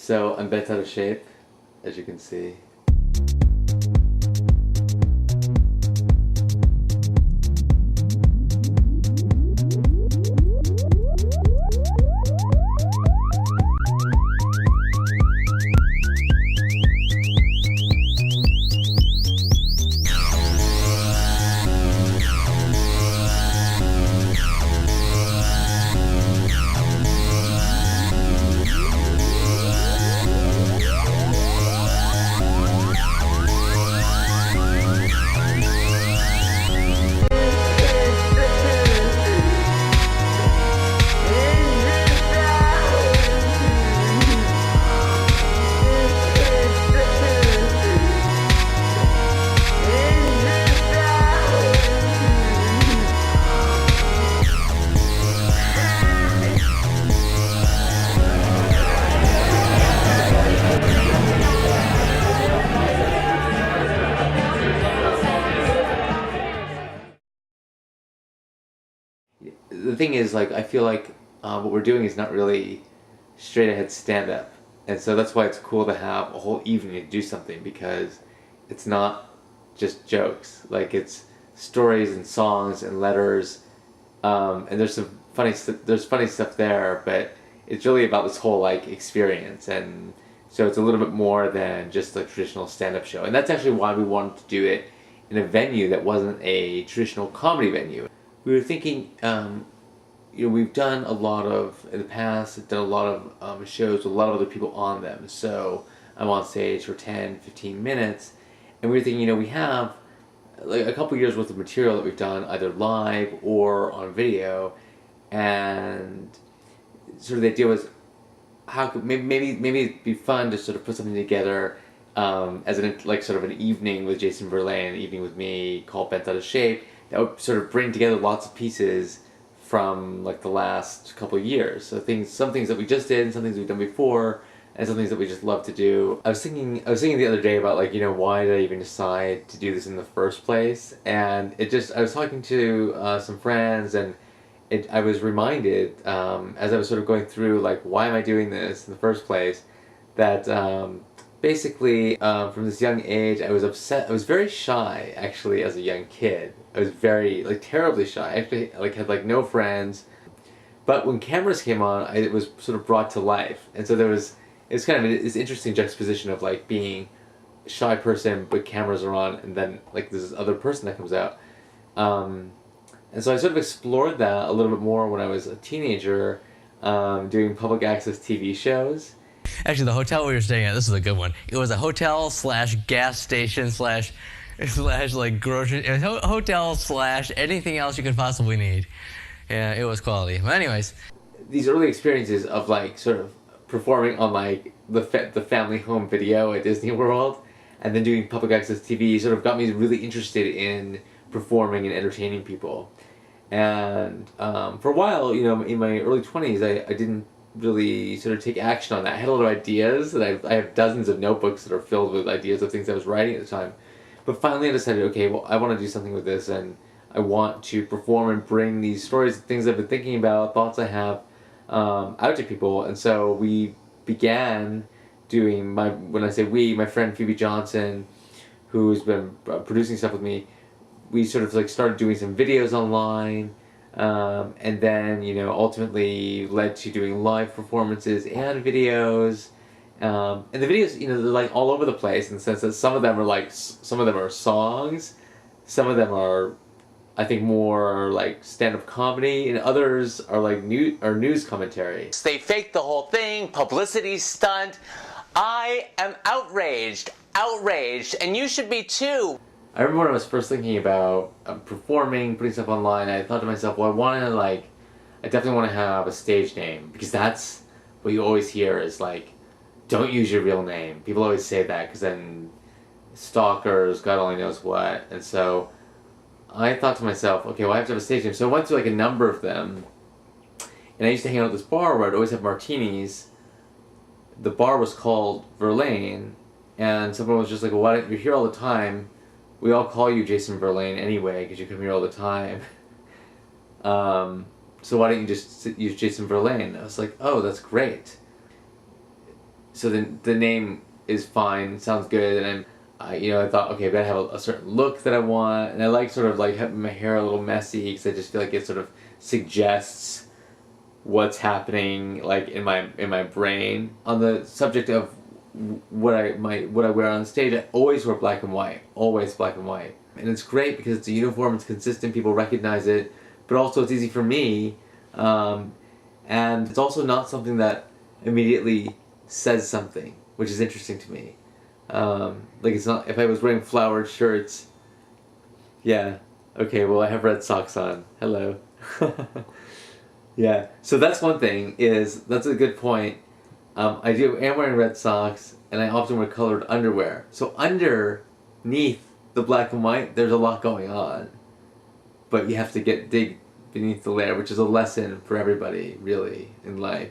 So I'm bent out of shape, as you can see. The thing is, like, I feel like what we're doing is not really straight ahead stand up, and so that's why it's cool to have a whole evening to do something, because it's not just jokes. Like, it's stories and songs and letters, and there's some there's funny stuff there, but it's really about this whole like experience, and so it's a little bit more than just a traditional stand up show, and that's actually why we wanted to do it in a venue that wasn't a traditional comedy venue. We were thinking, we've done a lot of, in the past, done a lot of shows with a lot of other people on them. So I'm on stage for 10, 15 minutes, and we were thinking, we have like a couple years worth of material that we've done either live or on video, and sort of the idea was, how could maybe it'd be fun to sort of put something together as sort of an evening with Jason Verlaine, an evening with me, called Bent Out of Shape, that would sort of bring together lots of pieces from like the last couple of years. So some things that we just did, and some things we've done before, and some things that we just love to do. I was thinking the other day about like, why did I even decide to do this in the first place? And I was talking to some friends, and I was reminded as I was sort of going through like, why am I doing this in the first place? That basically from this young age, I was very shy actually as a young kid. I was very, like, terribly shy. I actually, like, had, like, no friends. But when cameras came on, it was sort of brought to life. And so it was kind of this interesting juxtaposition of, like, being a shy person, but cameras are on, and then, like, there's this other person that comes out. And so I sort of explored that a little bit more when I was a teenager, doing public access TV shows. Actually, the hotel we were staying at, this is a good one. It was a hotel slash gas station slash like grocery hotel slash anything else you could possibly need. Yeah, it was quality. But anyways, these early experiences of like sort of performing on like the family home video at Disney World, and then doing public access TV sort of got me really interested in performing and entertaining people. And for a while, in my early 20s, I didn't really sort of take action on that. I had a lot of ideas, and I have dozens of notebooks that are filled with ideas of things I was writing at the time. But finally I decided, okay, well, I want to do something with this, and I want to perform and bring these stories, things I've been thinking about, thoughts I have, out to people. And so we began doing, when I say we, my friend Phoebe Johnson, who's been producing stuff with me, we sort of like started doing some videos online, and then, ultimately led to doing live performances and videos. And the videos, they're like all over the place in the sense that some of them are songs, some of them are, I think, more like stand-up comedy, and others are like news commentary. They faked the whole thing, publicity stunt. I am outraged, and you should be too. I remember when I was first thinking about performing, putting stuff online, I thought to myself, well, I definitely want to have a stage name, because that's what you always hear is like, don't use your real name. People always say that, because then stalkers, God only knows what. And so I thought to myself, okay, well, I have to have a stage name. So I went through like a number of them, and I used to hang out at this bar where I'd always have martinis. The bar was called Verlaine, and someone was just like, well, you're here all the time. We all call you Jason Verlaine anyway, because you come here all the time. So why don't you just use Jason Verlaine? I was like, oh, that's great. so the name is fine, sounds good, and I thought, okay, I gotta have a certain look that I want, and I like sort of like having my hair a little messy because I just feel like it sort of suggests what's happening like in my brain. On the subject of what I wear on stage, I always wear black and white, always black and white, and it's great because it's a uniform, it's consistent, people recognize it, but also it's easy for me, and it's also not something that immediately says something, which is interesting to me. Like it's not, if I was wearing flowered shirts, yeah, okay, well I have red socks on, hello. Yeah, so that's one thing, that's a good point. I am wearing red socks, and I often wear colored underwear. So underneath the black and white, there's a lot going on. But you have to dig beneath the layer, which is a lesson for everybody, really, in life.